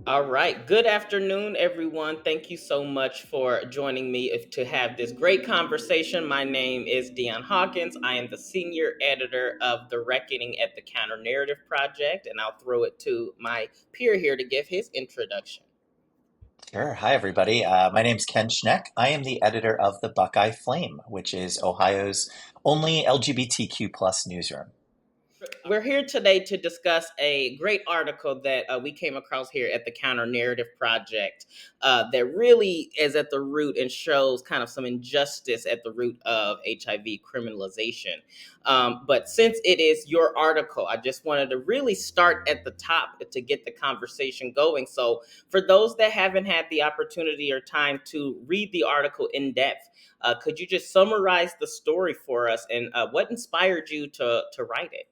All right. Good afternoon, everyone. Thank you so much for joining me to have this great conversation. My name is Deion Hawkins. I am the senior editor of The Reckoning at the Counter Narrative Project, and I'll throw it to my peer here to give his introduction. Sure. Hi, everybody. My name's Ken Schneck. I am the editor of the Buckeye Flame, which is Ohio's only LGBTQ plus newsroom. We're here today to discuss a great article that we came across here at the Counter Narrative Project that really is at the root and shows kind of some injustice at the root of HIV criminalization. But since it is your article, I just wanted to really start at the top to get the conversation going. So, for those that haven't had the opportunity or time to read the article in depth, could you just summarize the story for us and what inspired you to write it?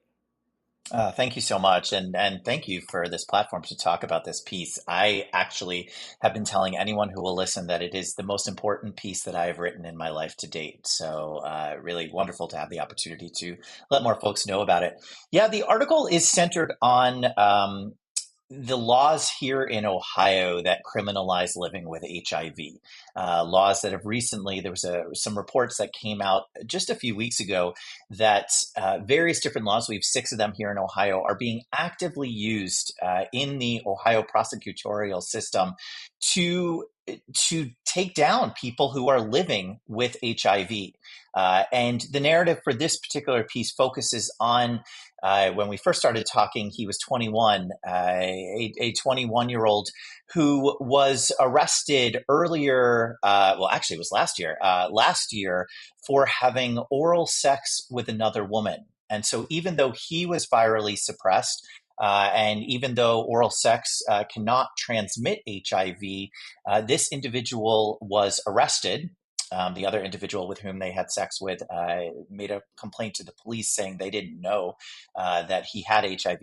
Thank you so much, and thank you for this platform to talk about this piece. I actually have been telling anyone who will listen that it is the most important piece that I have written in my life to date. So, really wonderful to have the opportunity to let more folks know about it. Yeah, the article is centered on the laws here in Ohio that criminalize living with HIV, laws that have recently, there was some reports that came out just a few weeks ago that various different laws, we have six of them here in Ohio, are being actively used in the Ohio prosecutorial system to to take down people who are living with HIV. And the narrative for this particular piece focuses on when we first started talking, he was 21, a 21-year-old who was arrested earlier, well, actually, it was last year for having oral sex with another woman. And so, even though he was virally suppressed, and even though oral sex cannot transmit HIV, this individual was arrested. The other individual with whom they had sex with made a complaint to the police saying they didn't know that he had HIV.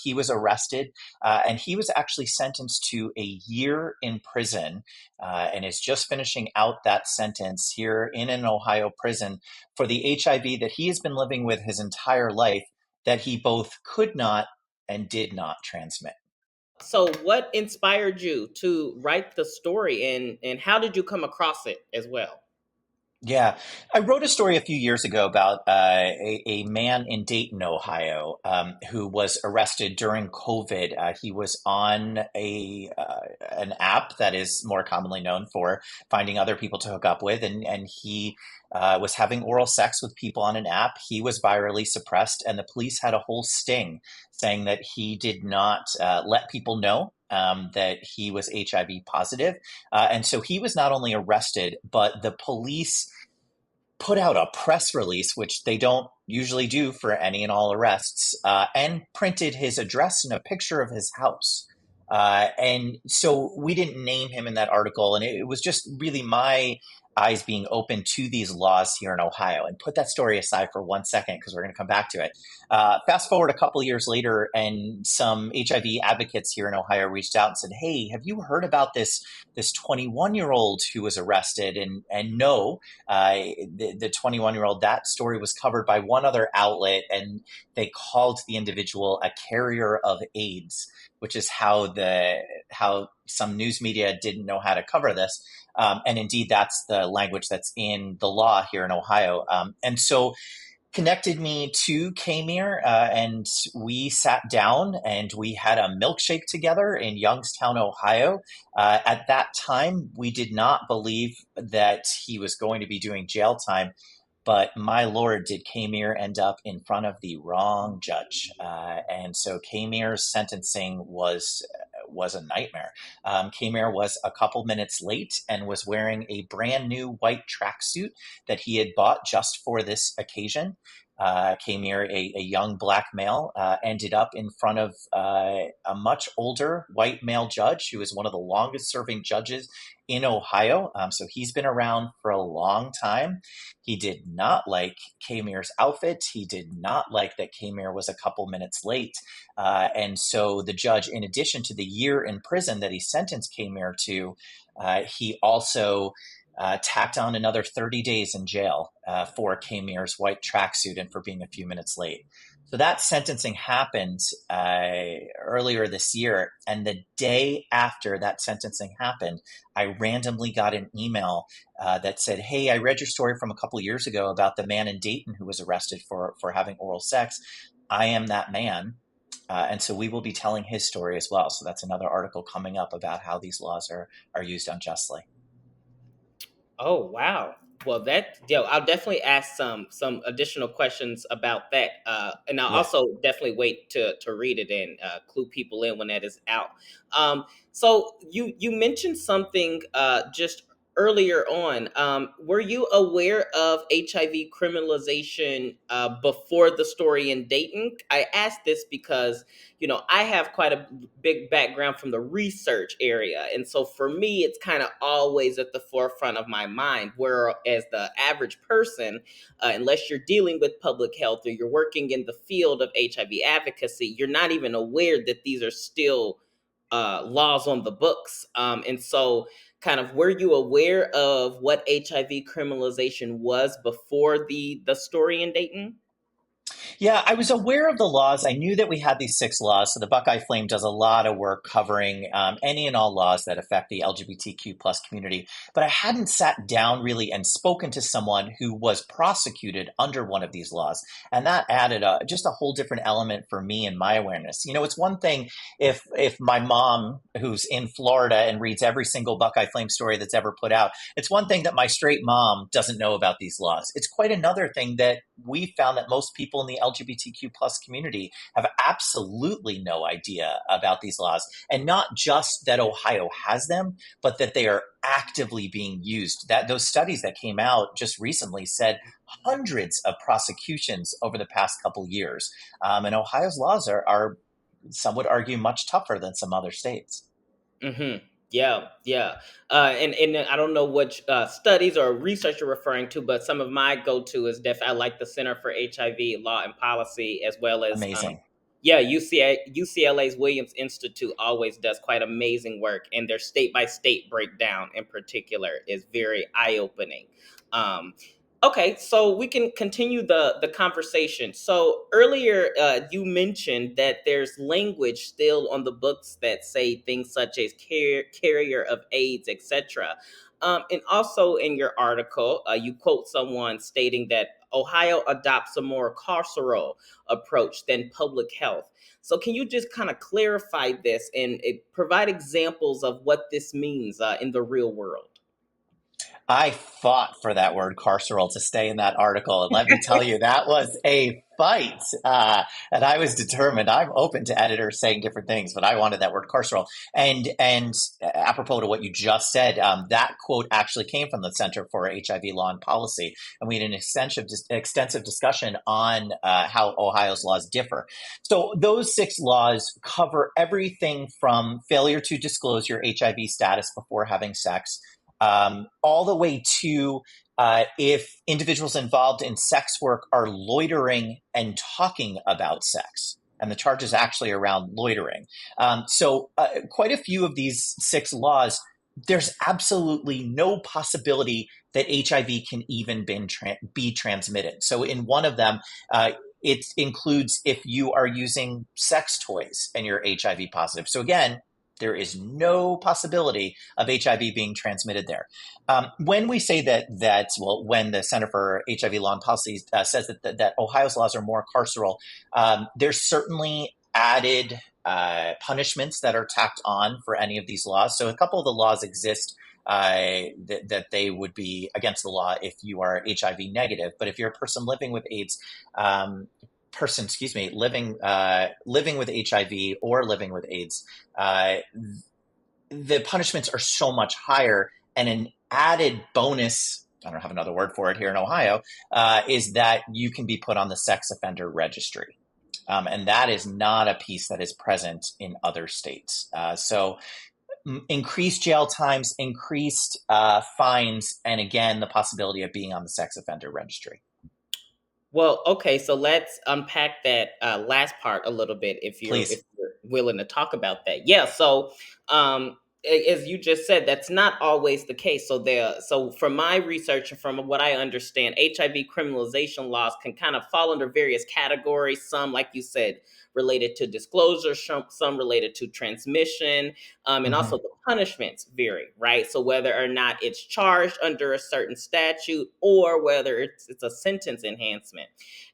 He was arrested and he was actually sentenced to a year in prison and is just finishing out that sentence here in an Ohio prison for the HIV that he has been living with his entire life that he both could not and did not transmit. So, what inspired you to write the story, and how did you come across it as well? Yeah, I wrote a story a few years ago about a man in Dayton, Ohio, who was arrested during COVID. He was on a an app that is more commonly known for finding other people to hook up with, and he was having oral sex with people on an app. He was virally suppressed, and the police had a whole sting saying that he did not let people know that he was HIV positive. And so he was not only arrested, but the police put out a press release, which they don't usually do for any and all arrests, and printed his address and a picture of his house. And so we didn't name him in that article. And it was just really my eyes being open to these laws here in Ohio. And put that story aside for 1 second, because we're going to come back to it. Fast forward a couple of years later, and some HIV advocates here in Ohio reached out and said, "Hey, have you heard about this 21-year-old who was arrested?" And no, the 21-year-old, that story was covered by one other outlet, and they called the individual a carrier of AIDS, which is how some news media didn't know how to cover this. And indeed, that's the language that's in the law here in Ohio. And so connected me to Caymir, and we sat down and we had a milkshake together in Youngstown, Ohio. At that time, we did not believe that he was going to be doing jail time. But my lord, did Caymir end up in front of the wrong judge? And so Caymir's sentencing was a nightmare. Caymir was a couple minutes late and was wearing a brand new white tracksuit that he had bought just for this occasion. Caymir, a young black male, ended up in front of a much older white male judge who is one of the longest serving judges in Ohio. So he's been around for a long time. He did not like Caymir's outfit. He did not like that Caymir was a couple minutes late. And so the judge, in addition to the year in prison that he sentenced Caymir to, he also tacked on another 30 days in jail for Caymir's white tracksuit and for being a few minutes late. So that sentencing happened earlier this year. And the day after that sentencing happened, I randomly got an email that said, "Hey, I read your story from a couple of years ago about the man in Dayton who was arrested for having oral sex. I am that man." And so we will be telling his story as well. So that's another article coming up about how these laws are used unjustly. Oh wow. Well, I'll definitely ask some additional questions about that, and I'll Yeah. also definitely wait to read it and clue people in when that is out. So you mentioned something just earlier on. Were you aware of HIV criminalization before the story in Dayton? I asked this because I have quite a big background from the research area. And so for me, it's kind of always at the forefront of my mind. Whereas the average person, unless you're dealing with public health or you're working in the field of HIV advocacy, you're not even aware that these are still laws on the books. And so, kind of, were you aware of what HIV criminalization was before the story in Dayton? Yeah, I was aware of the laws. I knew that we had these six laws. So the Buckeye Flame does a lot of work covering any and all laws that affect the LGBTQ plus community. But I hadn't sat down really and spoken to someone who was prosecuted under one of these laws, and that added just a whole different element for me and my awareness. It's one thing if my mom, who's in Florida and reads every single Buckeye Flame story that's ever put out, it's one thing that my straight mom doesn't know about these laws. It's quite another thing that we found that most people in the LGBTQ plus community have absolutely no idea about these laws. And not just that Ohio has them, but that they are actively being used. That those studies that came out just recently said hundreds of prosecutions over the past couple years. And Ohio's laws are, some would argue, much tougher than some other states. Mm-hmm. Yeah, yeah. And I don't know what studies or research you're referring to, but some of my go-to is definitely I like the Center for HIV Law and Policy, as well as Amazing. yeah, UCLA's Williams Institute always does quite amazing work, and their state by state breakdown in particular is very eye opening. Um, okay, so we can continue the conversation. So earlier, you mentioned that there's language still on the books that say things such as carrier of AIDS, etc. And also in your article, you quote someone stating that Ohio adopts a more carceral approach than public health. So, can you just kind of clarify this and provide examples of what this means in the real world? I fought for that word carceral to stay in that article. And let me tell you, that was a fight. And I was determined. I'm open to editors saying different things, but I wanted that word carceral. And apropos to what you just said, that quote actually came from the Center for HIV Law and Policy. And we had an extensive discussion on how Ohio's laws differ. So those six laws cover everything from failure to disclose your HIV status before having sex, all the way to if individuals involved in sex work are loitering and talking about sex. And the charge is actually around loitering. So, quite a few of these six laws, there's absolutely no possibility that HIV can even be transmitted. So, in one of them, it includes if you are using sex toys and you're HIV positive. So, again, there is no possibility of HIV being transmitted there. When we say well, when the Center for HIV Law and Policy says that Ohio's laws are more carceral, there's certainly added punishments that are tacked on for any of these laws. So a couple of the laws exist that they would be against the law if you are HIV negative. But if you're a person living with AIDS, living with HIV or living with AIDS, the punishments are so much higher. And an added bonus, I don't have another word for it here in Ohio, is that you can be put on the sex offender registry. And that is not a piece that is present in other states. So increased jail times, increased fines, and again, the possibility of being on the sex offender registry. Well, okay, so let's unpack that last part a little bit if you're Please. willing to talk about that. Yeah, so as you just said, that's not always the case. So from my research and from what I understand, HIV criminalization laws can kind of fall under various categories. Some, like you said, related to disclosure, some related to transmission, and Hmm. also the punishments vary, right? So whether or not it's charged under a certain statute or whether it's a sentence enhancement.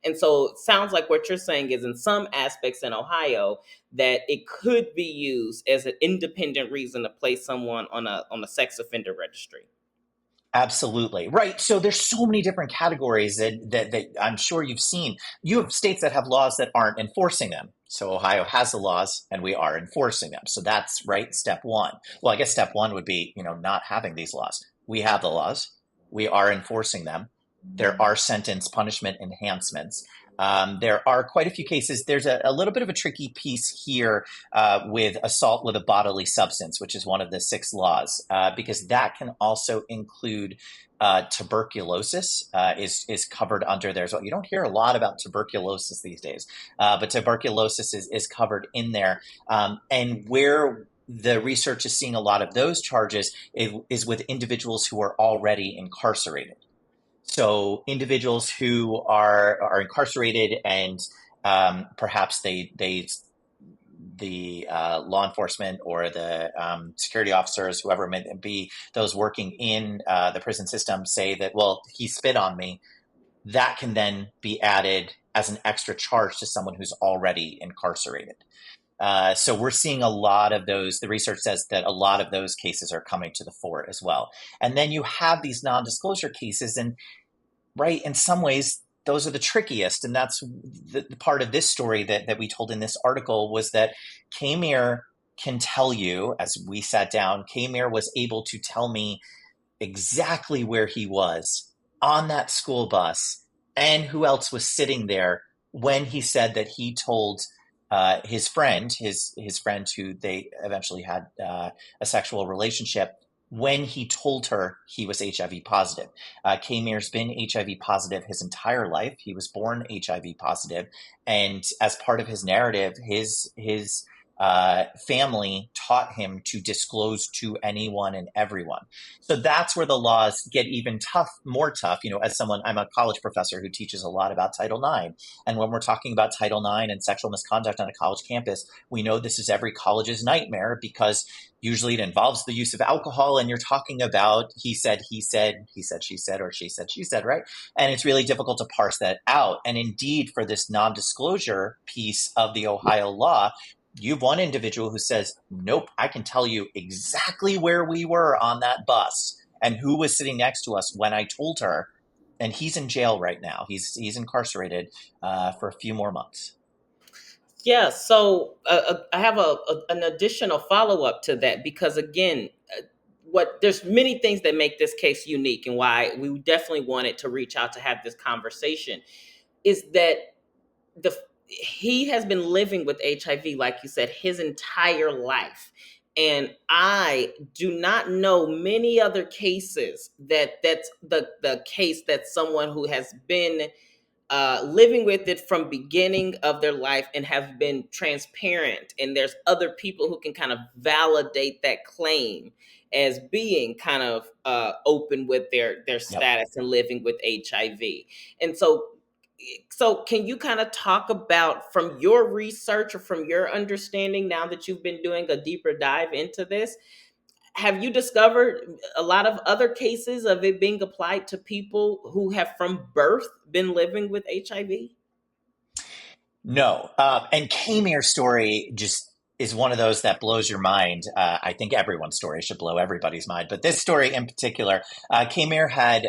And so it sounds like what you're saying is in some aspects in Ohio, that it could be used as an independent reason to place someone on a sex offender registry. Absolutely. Right. So there's so many different categories that I'm sure you've seen. You have states that have laws that aren't enforcing them. So Ohio has the laws and we are enforcing them. So that's right. Step one. Well, I guess step one would be, not having these laws. We have the laws. We are enforcing them. There are sentence punishment enhancements. There are quite a few cases. There's a little bit of a tricky piece here with assault with a bodily substance, which is one of the six laws, because that can also include tuberculosis is covered under there as well. You don't hear a lot about tuberculosis these days, but tuberculosis is covered in there. And where the research is seeing a lot of those charges is with individuals who are already incarcerated. So individuals who are incarcerated and perhaps the law enforcement or the security officers, whoever it may be, those working in the prison system say that, well, he spit on me. That can then be added as an extra charge to someone who's already incarcerated. So we're seeing a lot of those. The research says that a lot of those cases are coming to the fore as well. And then you have these non-disclosure cases, and right, in some ways, those are the trickiest. And that's the part of this story that we told in this article was that Caymir can tell you, as we sat down, Caymir was able to tell me exactly where he was on that school bus and who else was sitting there when he said that he told his friend who they eventually had a sexual relationship, when he told her he was HIV positive. Kaymir's been HIV positive his entire life. He was born HIV positive, and as part of his narrative, his family taught him to disclose to anyone and everyone. So that's where the laws get even more tough. As someone, I'm a college professor who teaches a lot about Title IX. And when we're talking about Title IX and sexual misconduct on a college campus, we know this is every college's nightmare because usually it involves the use of alcohol and you're talking about he said, she said, or she said, right? And it's really difficult to parse that out. And indeed, for this non-disclosure piece of the Ohio law, you've one individual who says, nope, I can tell you exactly where we were on that bus and who was sitting next to us when I told her. And he's in jail right now. He's incarcerated for a few more months. Yeah, so I have an additional follow up to that because again, what there's many things that make this case unique and why we definitely wanted to reach out to have this conversation is that the he has been living with HIV, like you said, his entire life. And I do not know many other cases that's the case that someone who has been living with it from beginning of their life and have been transparent, and there's other people who can kind of validate that claim as being kind of open with their Yep. status and living with HIV. And so can you kind of talk about from your research or from your understanding, now that you've been doing a deeper dive into this, have you discovered a lot of other cases of it being applied to people who have from birth been living with HIV? No. And Kaymir's story just is one of those that blows your mind. I think everyone's story should blow everybody's mind. But this story in particular, Caymir had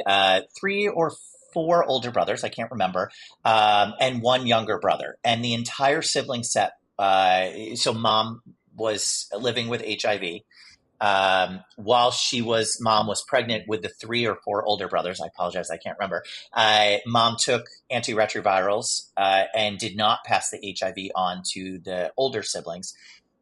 three or four older brothers, I can't remember, and one younger brother. And the entire sibling set, so mom was living with HIV. While mom was pregnant with the three or four older brothers. I apologize, I can't remember. Mom took antiretrovirals and did not pass the HIV on to the older siblings.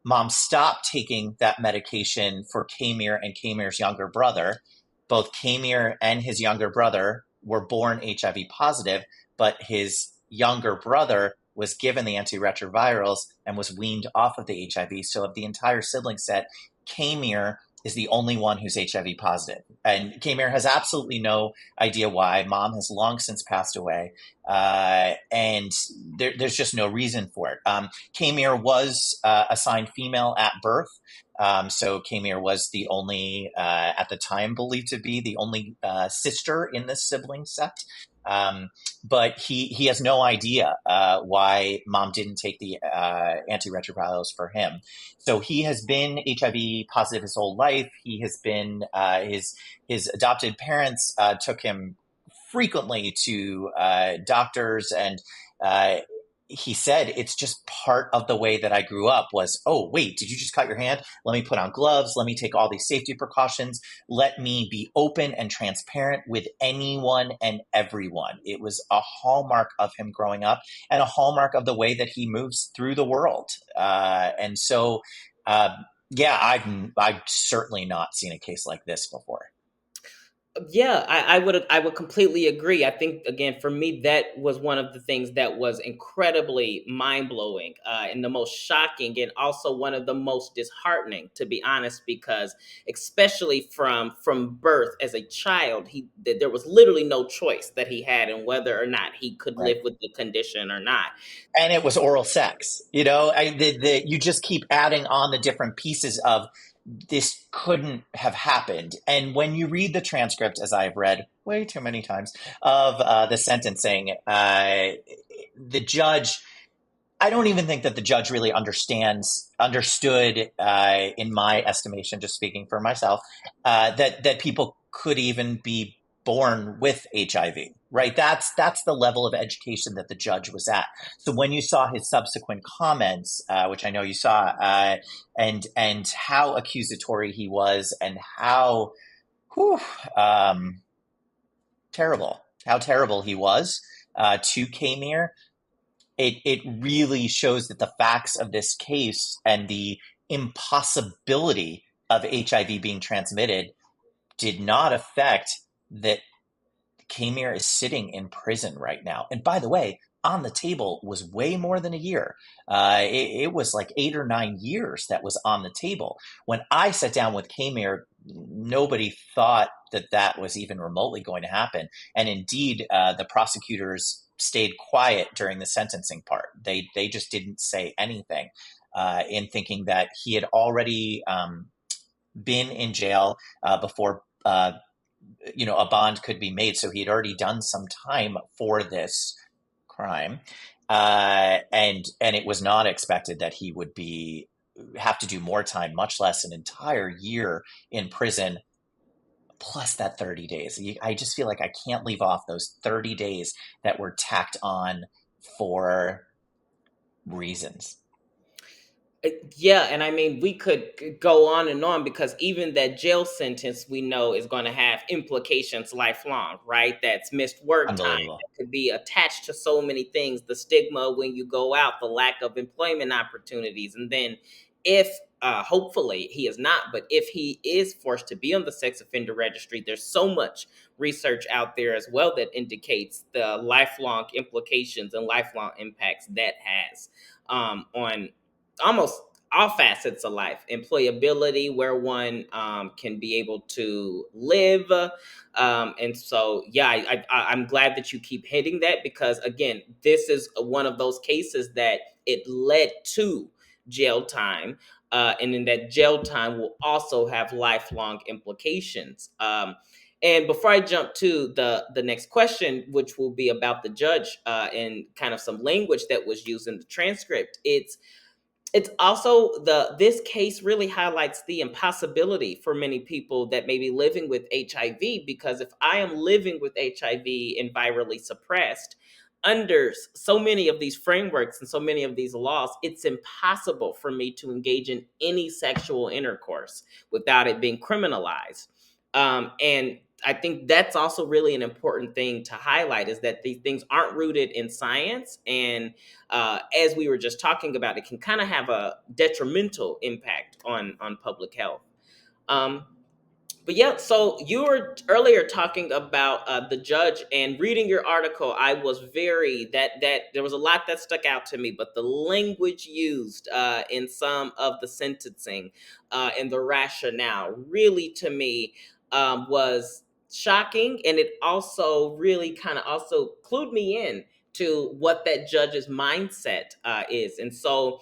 Mom stopped taking that medication for Caymir and Caymir's younger brother. Both Caymir and his younger brother were born HIV positive, but his younger brother was given the antiretrovirals and was weaned off of the HIV. So of the entire sibling set, Caymir is the only one who's HIV positive. And Caymir has absolutely no idea why. Mom has long since passed away. And there's just no reason for it. Caymir was assigned female at birth. So Caymir was the only, at the time, believed to be the only sister in this sibling set. Um, but he has no idea why mom didn't take the antiretrovirals for him. So he has been HIV positive his whole life. He has been his adopted parents took him frequently to doctors, and uh, he said it's just part of the way that I grew up. Was, oh wait, did you just cut your hand? Let me put on gloves. Let me take all these safety precautions. Let me be open and transparent with anyone and everyone. It was a hallmark of him growing up and a hallmark of the way that he moves through the world. And so, uh, yeah, I've certainly not seen a case like this before. Yeah, I would completely agree. I think again for me that was one of the things that was incredibly mind blowing and the most shocking, and also one of the most disheartening, to be honest, because especially from birth as a child, there was literally no choice that he had in whether or not he could Right. live with the condition or not. And it was oral sex. You just keep adding on the different pieces of this couldn't have happened. And when you read the transcript, as I've read way too many times, of the sentencing, the judge, I don't even think that the judge really understood, in my estimation, just speaking for myself, that people could even be born with HIV. Right? That's the level of education that the judge was at. So when you saw his subsequent comments, which I know you saw, and how accusatory he was, and how whew, um, how terrible he was to Caymir, it really shows that the facts of this case and the impossibility of HIV being transmitted did not affect that Caymir is sitting in prison right now. And by the way, on the table was way more than a year. It was like 8 or 9 years that was on the table. When I sat down with Caymir, nobody thought that that was even remotely going to happen. And indeed, the prosecutors stayed quiet during the sentencing part. They just didn't say anything, in thinking that he had already been in jail before a bond could be made. So he had already done some time for this crime, and it was not expected that he would be have to do more time, much less an entire year in prison. Plus that 30 days. I just feel like I can't leave off those 30 days that were tacked on for reasons. Yeah, and I mean, we could go on and on because even that jail sentence we know is going to have implications lifelong, right? That's missed work time Unbelievable. that could be attached to so many things, the stigma when you go out, the lack of employment opportunities. And then if hopefully he is not, but if he is forced to be on the sex offender registry, there's so much research out there as well that indicates the lifelong implications and lifelong impacts that has on almost all facets of life, employability, where one can be able to live. And so, yeah, I'm glad that you keep hitting that because, again, this is one of those cases that it led to jail time. And then that jail time will also have lifelong implications. And before I jump to the next question, which will be about the judge and kind of some language that was used in the transcript, it's also this case really highlights the impossibility for many people that may be living with HIV, because if I am living with HIV and virally suppressed under so many of these frameworks and so many of these laws, it's impossible for me to engage in any sexual intercourse without it being criminalized. And I think that's also really an important thing to highlight, is that these things aren't rooted in science, and as we were just talking about, it can kind of have a detrimental impact on public health. Um, But yeah, so you were earlier talking about the judge, and reading your article, I was very that there was a lot that stuck out to me, but the language used in some of the sentencing and the rationale really to me was shocking, and it also really kind of also clued me in to what that judge's mindset is. And so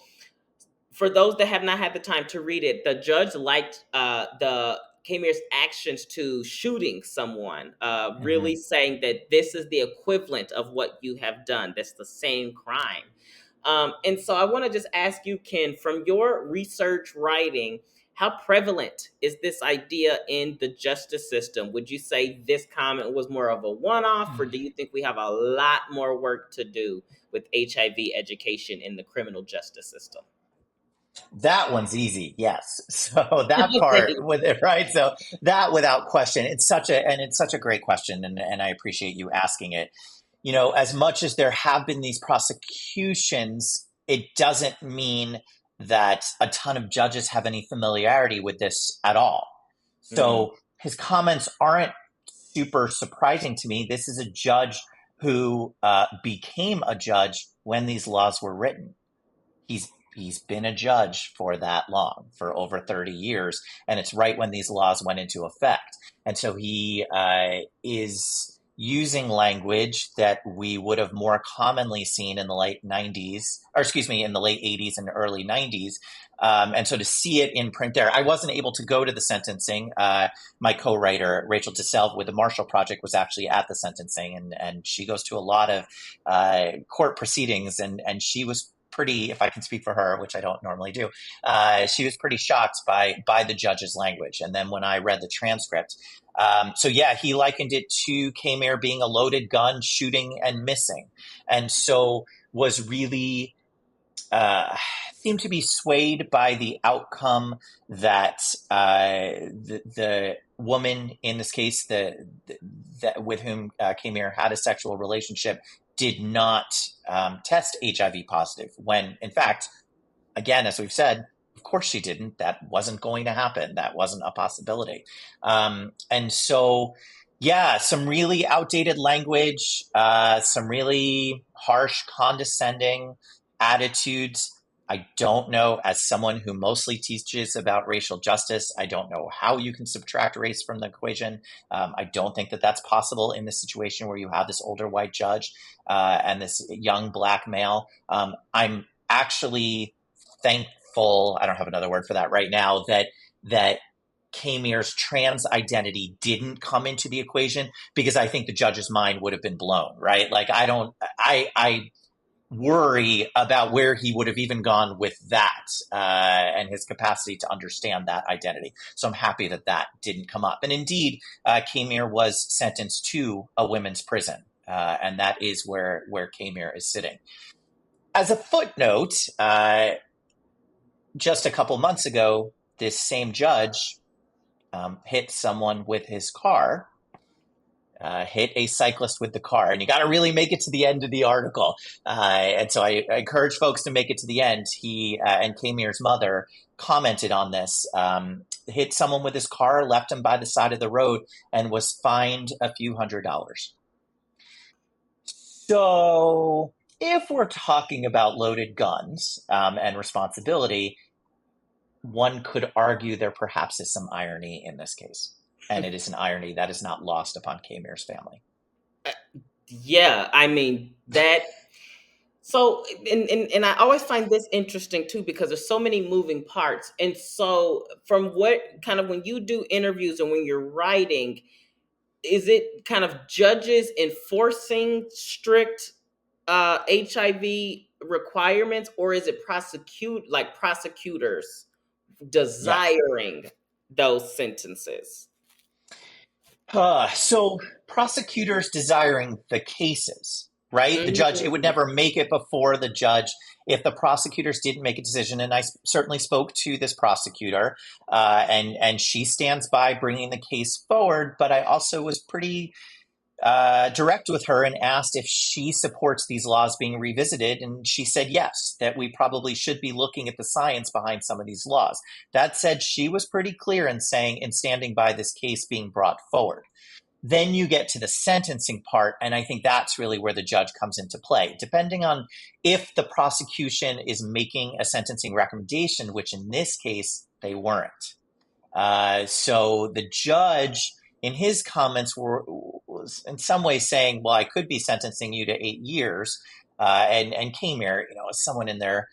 for those that have not had the time to read it, the judge liked the Kaymir's actions to shooting someone, really Mhm. saying that this is the equivalent of what you have done. That's the same crime. And so I want to just ask you, Ken, from your research writing, how prevalent is this idea in the justice system? Would you say this comment was more of a one off, or do you think we have a lot more work to do with HIV education in the criminal justice system? That one's easy, yes. So that part with it, right? So that without question, it's such a great question, and I appreciate you asking it. As much as there have been these prosecutions, it doesn't mean that a ton of judges have any familiarity with this at all. Mhm. So his comments aren't super surprising to me. This is a judge who became a judge when these laws were written. He's been a judge for that long, for over 30 years, and it's right when these laws went into effect. And so he is using language that we would have more commonly seen in the late 90s, or excuse me, in the late 80s and early 90s. And so to see it in print there, I wasn't able to go to the sentencing. My co-writer, Rachel DeSalve with the Marshall Project, was actually at the sentencing, and she goes to a lot of court proceedings, and she was pretty, if I can speak for her, which I don't normally do, she was pretty shocked by the judge's language. And then when I read the transcript, so yeah, he likened it to Caymir being a loaded gun, shooting and missing, and so was really seemed to be swayed by the outcome that the woman in this case, that with whom Caymir had a sexual relationship, did not test HIV positive. When in fact, again, as we've said, of course she didn't. That wasn't going to happen. That wasn't a possibility. And so, yeah, some really outdated language, some really harsh, condescending attitudes. I don't know, as someone who mostly teaches about racial justice, I don't know how you can subtract race from the equation. I don't think that that's possible in this situation where you have this older white judge and this young black male. I'm actually thankful, I don't have another word for that right now, that Kaymir's trans identity didn't come into the equation, because I think the judge's mind would have been blown, right? Like I worry about where he would have even gone with that, and his capacity to understand that identity. So I'm happy that that didn't come up. And indeed, Caymir was sentenced to a women's prison, and that is where Caymir is sitting. As a footnote, just a couple months ago, this same judge hit someone with his car, hit a cyclist with the car. And you got to really make it to the end of the article. And so I encourage folks to make it to the end. He and Kaymir's mother commented on this, hit someone with his car, left him by the side of the road, and was fined a few $100s. So if we're talking about loaded guns and responsibility, one could argue there perhaps is some irony in this case. And it is an irony that is not lost upon Kaymir's family. Yeah, I mean that. So, and I always find this interesting too, because there's so many moving parts. And so, from what kind of when you do interviews and when you're writing, is it kind of judges enforcing strict HIV requirements, or is it prosecutors Yeah. desiring those sentences? So prosecutors desiring the cases, right? The judge, it would Mhm. never make it before the judge if the prosecutors didn't make a decision. And I certainly spoke to this prosecutor, and she stands by bringing the case forward. But I also was pretty direct with her and asked if she supports these laws being revisited. And she said yes, that we probably should be looking at the science behind some of these laws. That said, she was pretty clear in saying and standing by this case being brought forward. Then you get to the sentencing part, and I think that's really where the judge comes into play. Depending on if the prosecution is making a sentencing recommendation, which in this case they weren't. So the judge, in his comments, was in some ways saying, "Well, I could be sentencing you to 8 years." And Caymir, as someone in their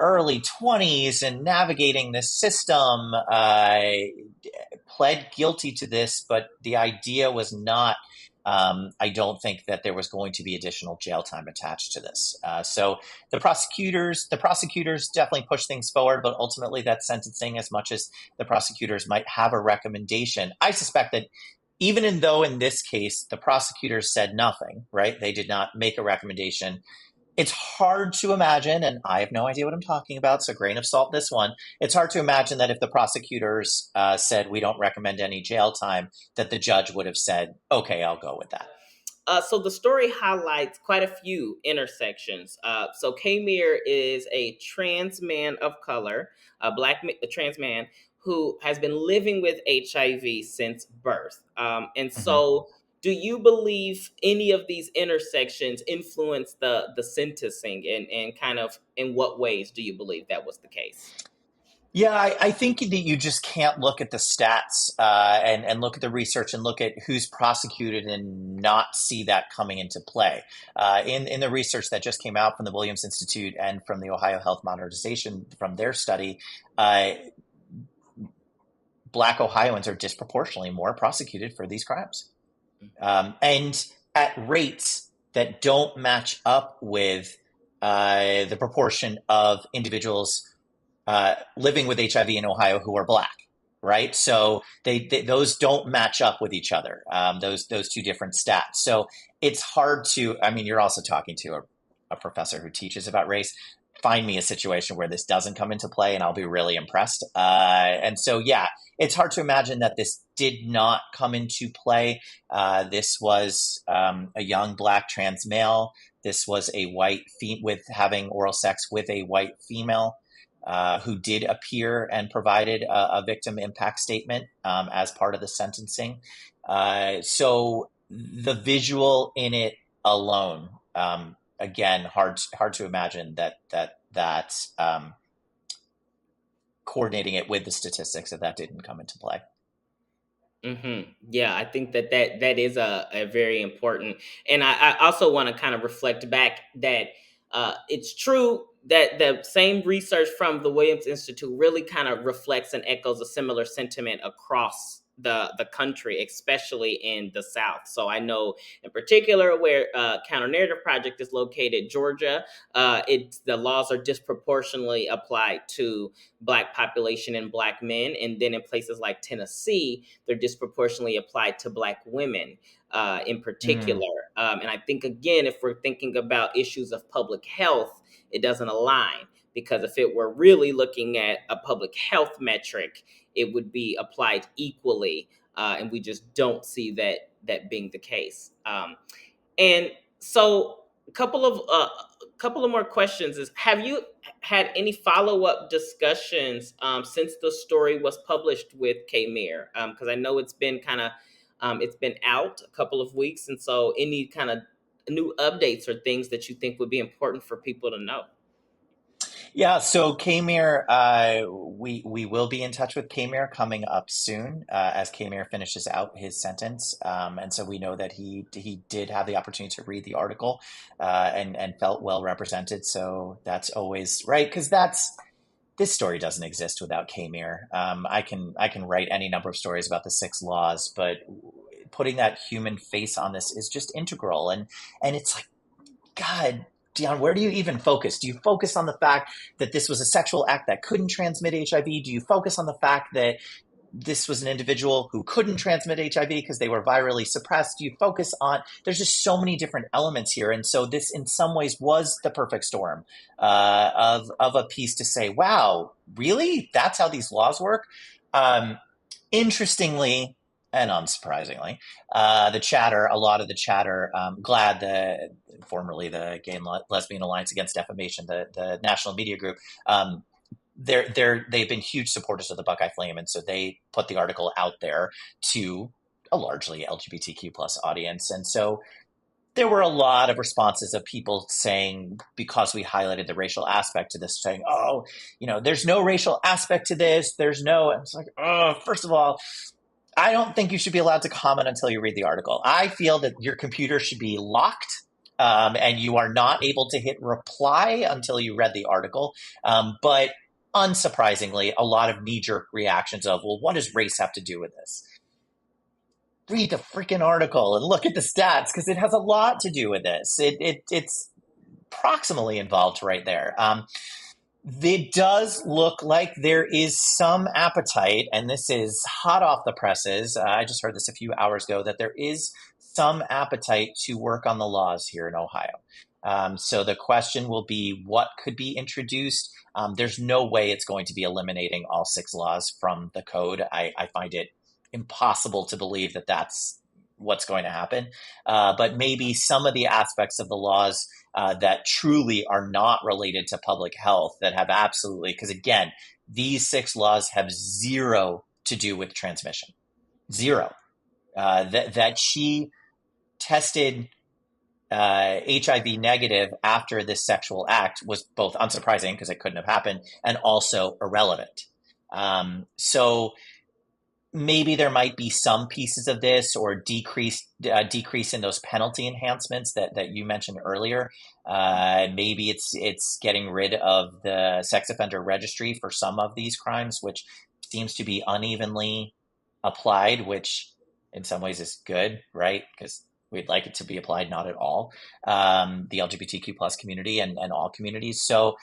early 20s and navigating this system, pled guilty to this, but the idea was not. I don't think that there was going to be additional jail time attached to this. So the prosecutors definitely push things forward, but ultimately that's sentencing. As much as the prosecutors might have a recommendation, I suspect that even though in this case the prosecutors said nothing, right? They did not make a recommendation. It's hard to imagine, and I have no idea what I'm talking about, so grain of salt this one. It's hard to imagine that if the prosecutors said we don't recommend any jail time, that the judge would have said, okay, I'll go with that. So the story highlights quite a few intersections. So Caymir is a trans man of color, a trans man who has been living with HIV since birth. And Mhm. so, do you believe any of these intersections influence the sentencing, and kind of in what ways do you believe that was the case? Yeah, I think that you just can't look at the stats and look at the research and look at who's prosecuted and not see that coming into play. In the research that just came out from the Williams Institute and from the Ohio Health Modernization, from their study, Black Ohioans are disproportionately more prosecuted for these crimes. And at rates that don't match up with the proportion of individuals living with HIV in Ohio who are Black, right? So those don't match up with each other. Those two different stats. So it's hard to. I mean, you're also talking to a professor who teaches about race. Find me a situation where this doesn't come into play, and I'll be really impressed. And so, yeah, it's hard to imagine that this did not come into play. This was a young Black trans male. This was a white with having oral sex with a white female who did appear and provided a victim impact statement as part of the sentencing. So the visual in it alone, again, hard to imagine that coordinating it with the statistics that didn't come into play. Yeah, I think that is a very important, and I also want to kind of reflect back that it's true that the same research from the Williams Institute really kind of reflects and echoes a similar sentiment across the country, especially in the South. So I know in particular where Counter Narrative Project is located, Georgia, the laws are disproportionately applied to Black population and Black men, and then in places like Tennessee, they're disproportionately applied to Black women in particular. Mm. And I think, again, if we're thinking about issues of public health, it doesn't align, because if it were really looking at a public health metric, it would be applied equally. And we just don't see that being the case. And so, a couple of more questions is: have you had any follow up discussions since the story was published with Caymir? Because I know it's been out a couple of weeks, and so any kind of new updates or things that you think would be important for people to know? Yeah, so Caymir, we will be in touch with Caymir coming up soon as Caymir finishes out his sentence, and so we know that he did have the opportunity to read the article and felt well represented. So that's always right, because that's this story doesn't exist without Caymir. I can write any number of stories about the six laws, but putting that human face on this is just integral, and it's like, God, Deion, where do you even focus? Do you focus on the fact that this was a sexual act that couldn't transmit HIV? Do you focus on the fact that this was an individual who couldn't transmit HIV because they were virally suppressed? Do you focus on, there's just so many different elements here. And so this in some ways was the perfect storm of a piece to say, wow, really? That's how these laws work? Um, Interestingly, and unsurprisingly, a lot of the chatter, GLAAD, formerly the Gay and Lesbian Alliance Against Defamation, the national media group, they've been huge supporters of the Buckeye Flame, and so they put the article out there to a largely LGBTQ plus audience, and so there were a lot of responses of people saying, because we highlighted the racial aspect to this, saying, "Oh, there's no racial aspect to this. There's no." And it's like, oh, first of all, I don't think you should be allowed to comment until you read the article. I feel that your computer should be locked. And you are not able to hit reply until you read the article. But unsurprisingly, a lot of knee-jerk reactions of, well, what does race have to do with this? Read the freaking article and look at the stats, because it has a lot to do with this. It's proximally involved right there. It does look like there is some appetite, and this is hot off the presses. I just heard this a few hours ago, that there is some appetite to work on the laws here in Ohio. So the question will be, what could be introduced? There's no way it's going to be eliminating all 6 laws from the code. I find it impossible to believe that that's what's going to happen. But maybe some of the aspects of the laws that truly are not related to public health, that have absolutely, because again, these 6 laws have zero to do with transmission. Zero. That she tested HIV negative after this sexual act was both unsurprising, because it couldn't have happened, and also irrelevant. So maybe there might be some pieces of this, or decrease in those penalty enhancements that you mentioned earlier. Maybe it's getting rid of the sex offender registry for some of these crimes, which seems to be unevenly applied, which in some ways is good, right? Because we'd like it to be applied not at all, the LGBTQ plus community and all communities. So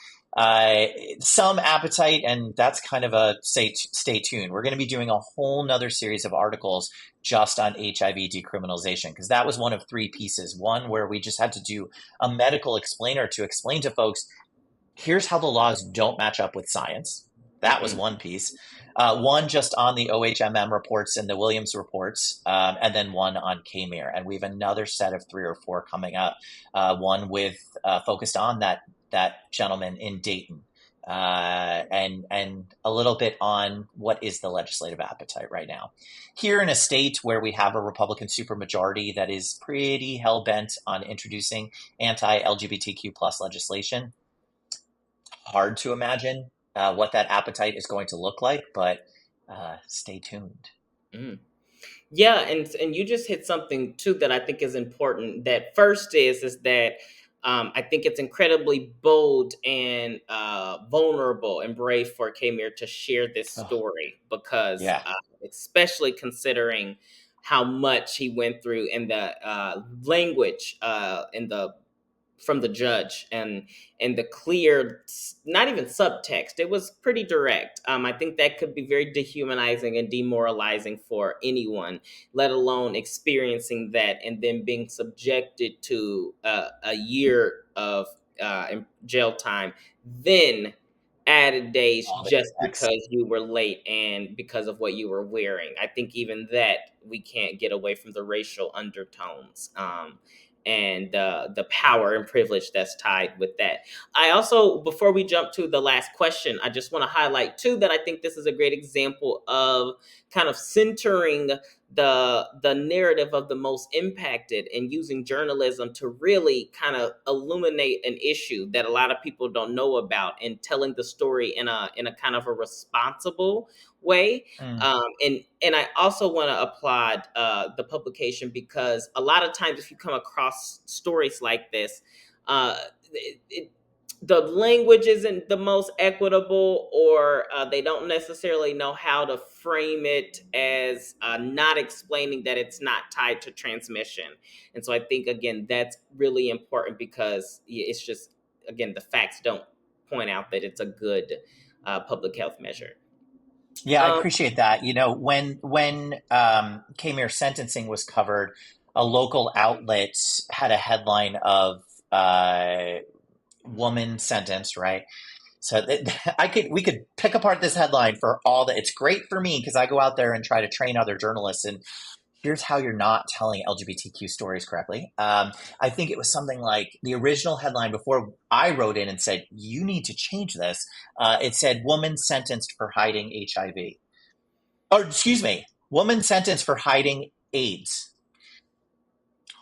some appetite, and that's kind of a stay tuned. We're going to be doing a whole nother series of articles just on HIV decriminalization, because that was one of 3 pieces. One where we just had to do a medical explainer to explain to folks, here's how the laws don't match up with science. That was one piece. One just on the OHMM reports and the Williams reports, and then one on Caymir. And we have another set of 3 or 4 coming up. One with focused on that gentleman in Dayton, and a little bit on what is the legislative appetite right now. Here in a state where we have a Republican supermajority that is pretty hell-bent on introducing anti-LGBTQ plus legislation, hard to imagine what that appetite is going to look like, but stay tuned. Mm. Yeah, and you just hit something too that I think is important. That first is that I think it's incredibly bold and vulnerable and brave for Caymir to share this Oh, story, because yeah. especially considering how much he went through, and the language in the from the judge, and the clear, not even subtext, it was pretty direct. I think that could be very dehumanizing and demoralizing for anyone, let alone experiencing that and then being subjected to a year of jail time, then added days All the just effects. because you were late and because of what you were wearing. I think even that, we can't get away from the racial undertones, and the power and privilege that's tied with that. I also, before we jump to the last question, I just want to highlight too that I think this is a great example of kind of centering the narrative of the most impacted, and using journalism to really kind of illuminate an issue that a lot of people don't know about, and telling the story in a kind of a responsible way. Mm. And I also want to applaud the publication, because a lot of times if you come across stories like this, uh, it, the language isn't the most equitable, or they don't necessarily know how to frame it as not explaining that it's not tied to transmission. And so I think, again, that's really important, because it's just, again, the facts don't point out that it's a good public health measure. Yeah, I Um, appreciate that. When Kmir's sentencing was covered, a local outlet had a headline of woman sentenced, right? So we could pick apart this headline for all that. It's great for me because I go out there and try to train other journalists. And here's how you're not telling LGBTQ stories correctly. I think it was something like the original headline before I wrote in and said, you need to change this. It said, woman sentenced for hiding HIV. Or, excuse me, woman sentenced for hiding AIDS.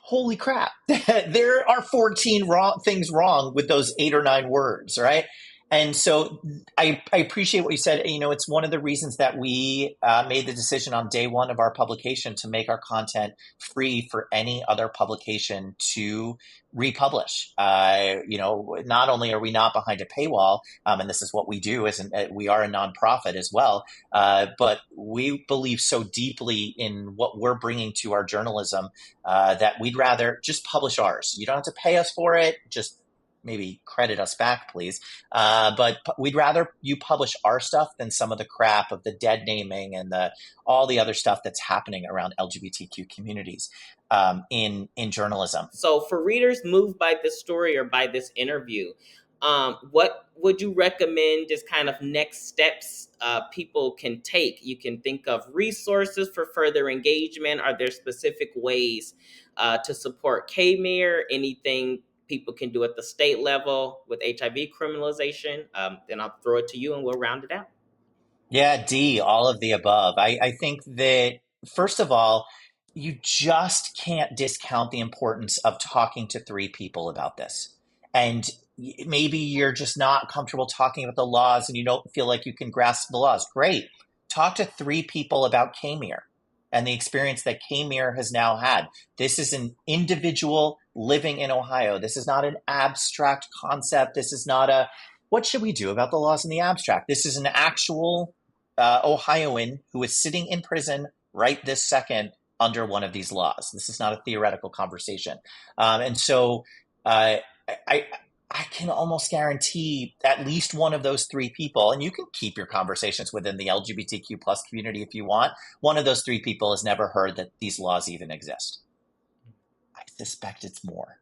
Holy crap. There are 14 things wrong with those 8 or 9 words, right? And so I appreciate what you said. You know, it's one of the reasons that we made the decision on day one of our publication to make our content free for any other publication to republish. You know, not only are we not behind a paywall, and this is what we do, we are a nonprofit as well, but we believe so deeply in what we're bringing to our journalism that we'd rather just publish ours. You don't have to pay us for it. Just maybe credit us back, please. But we'd rather you publish our stuff than some of the crap of the dead naming and all the other stuff that's happening around LGBTQ communities in journalism. So, for readers moved by this story or by this interview, what would you recommend as kind of next steps people can take? You can think of resources for further engagement. Are there specific ways to support Caymir? Anything people can do at the state level with HIV criminalization? Then I'll throw it to you and we'll round it out. Yeah, D, all of the above. I think that, first of all, you just can't discount the importance of talking to 3 people about this. And maybe you're just not comfortable talking about the laws and you don't feel like you can grasp the laws. Great. Talk to 3 people about Caymir and the experience that Caymir has now had. This is an individual living in Ohio. This is not an abstract concept. This is not what should we do about the laws in the abstract? This is an actual Ohioan who is sitting in prison right this second under one of these laws. This is not a theoretical conversation. And so I, I can almost guarantee at least one of those 3 people, and you can keep your conversations within the LGBTQ plus community if you want, one of those 3 people has never heard that these laws even exist. I suspect it's more.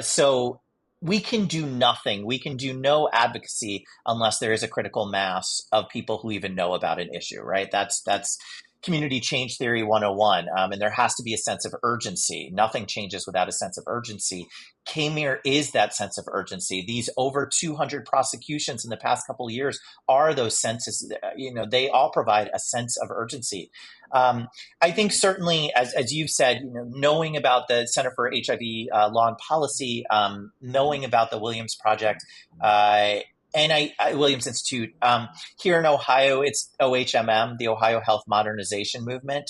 So we can do nothing. We can do no advocacy unless there is a critical mass of people who even know about an issue, right? That's community change theory 101. And there has to be a sense of urgency. Nothing changes without a sense of urgency. Caymir is that sense of urgency. These over 200 prosecutions in the past couple of years are those senses. You know, they all provide a sense of urgency. I think certainly, as you've said, you know, knowing about the Center for HIV Law and Policy, knowing about the Williams Project, and Williams Institute here in Ohio, it's OHMM, the Ohio Health Modernization Movement.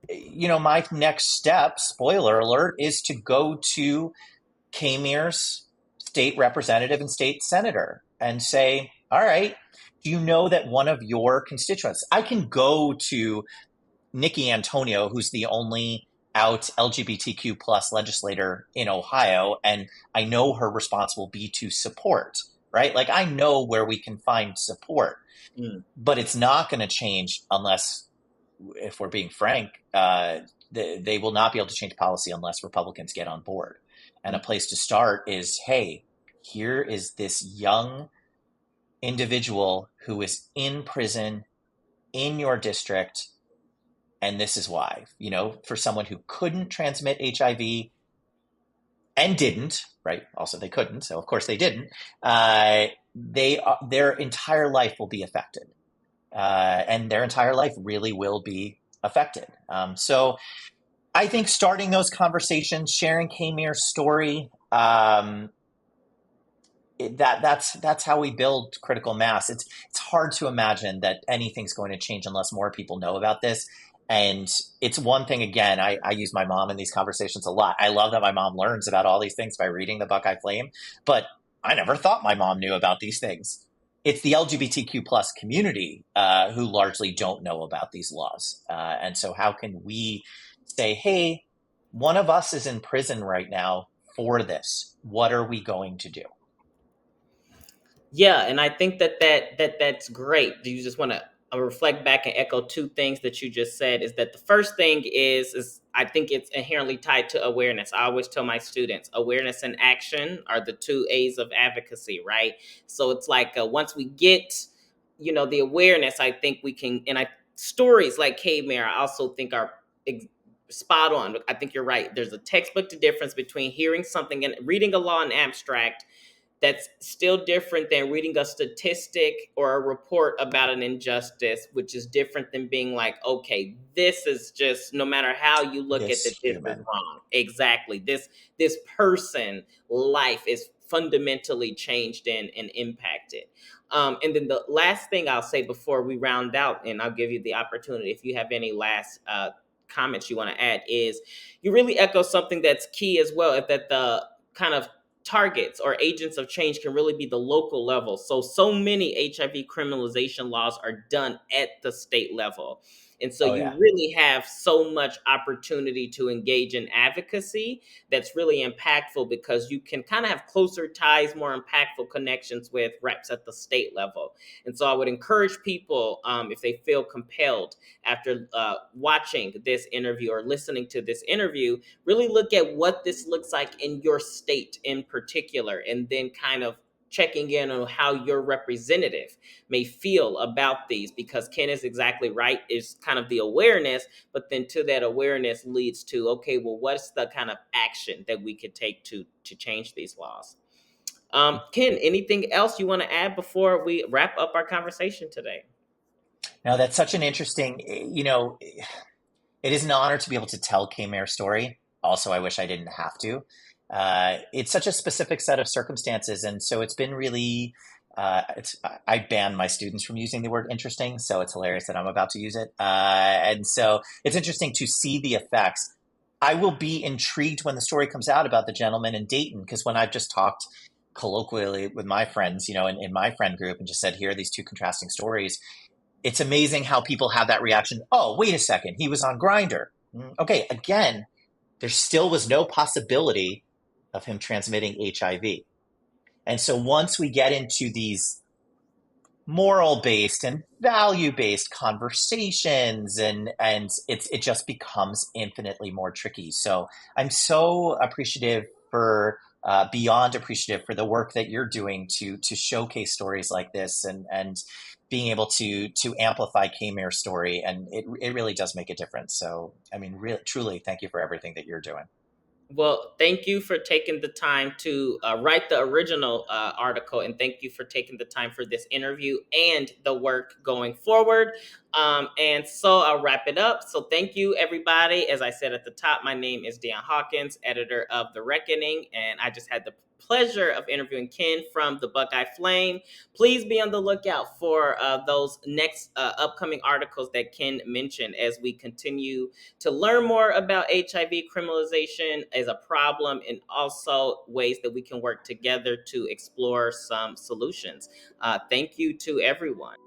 You know, my next step, spoiler alert, is to go to Caymir's state representative and state senator and say, all right, do you know that one of your constituents, I can go to Nikki Antonio, who's the only out LGBTQ plus legislator in Ohio, and I know her response will be to support, right? Like I know where we can find support, but it's not going to change unless, if we're being frank, they will not be able to change policy unless Republicans get on board. And a place to start is, hey, here is this young individual who is in prison in your district, and this is why. You know, for someone who couldn't transmit HIV and didn't, right? Also, they couldn't, so of course they didn't. Their entire life will be affected, and their entire life really will be affected. So, I think starting those conversations, sharing Caymir's story, that's how we build critical mass. It's hard to imagine that anything's going to change unless more people know about this. And it's one thing, again, I use my mom in these conversations a lot. I love that my mom learns about all these things by reading the Buckeye Flame, but I never thought my mom knew about these things. It's the LGBTQ plus community who largely don't know about these laws. And so how can we say, hey, one of us is in prison right now for this. What are we going to do? Yeah, and I think that's great. Do you just want to reflect back and echo 2 things that you just said? Is that the first thing is I think it's inherently tied to awareness. I always tell my students awareness and action are the two A's of advocacy, right? So it's like once we get, the awareness, I think we can, and stories like Caymir, I also think are spot on. I think you're right. There's a textbook difference between hearing something and reading a law in abstract that's still different than reading a statistic or a report about an injustice, which is different than being like, okay, this is just, no matter how you look at This it, this is human. wrong. Exactly. This person life is fundamentally changed and impacted. And then the last thing I'll say before we round out, and I'll give you the opportunity if you have any last comments you want to add, is you really echo something that's key as well, that the kind of targets or agents of change can really be the local level. So many HIV criminalization laws are done at the state level. And so Oh you yeah. really have so much opportunity to engage in advocacy that's really impactful, because you can kind of have closer ties, more impactful connections with reps at the state level. And so I would encourage people, if they feel compelled after watching this interview or listening to this interview, really look at what this looks like in your state in particular, and then kind of checking in on how your representative may feel about these, because Ken is exactly right. Is kind of the awareness, but then to that awareness leads to, okay, well, what's the kind of action that we could take to change these laws? Ken, anything else you want to add before we wrap up our conversation today? Now that's such an interesting, it is an honor to be able to tell Kmir's story. Also, I wish I didn't have to. It's such a specific set of circumstances, and so it's been really. I ban my students from using the word interesting, so it's hilarious that I'm about to use it. And so it's interesting to see the effects. I will be intrigued when the story comes out about the gentleman in Dayton, because when I've just talked colloquially with my friends, in my friend group, and just said, here are these two contrasting stories, it's amazing how people have that reaction. Oh, wait a second. He was on Grinder. Okay, again, there still was no possibility of him transmitting HIV. And so once we get into these moral based and value based conversations, and it just becomes infinitely more tricky. So I'm so appreciative for beyond appreciative for the work that you're doing to showcase stories like this, and being able to amplify Kmir's story, and it really does make a difference. So I mean, really, truly, thank you for everything that you're doing. Well, thank you for taking the time to write the original article, and thank you for taking the time for this interview and the work going forward. And so I'll wrap it up. So thank you, everybody. As I said at the top, my name is Deion Hawkins, editor of The Reckoning, and I just had the pleasure of interviewing Ken from the Buckeye Flame. Please be on the lookout for those next upcoming articles that Ken mentioned as we continue to learn more about HIV criminalization as a problem, and also ways that we can work together to explore some solutions. Thank you to everyone.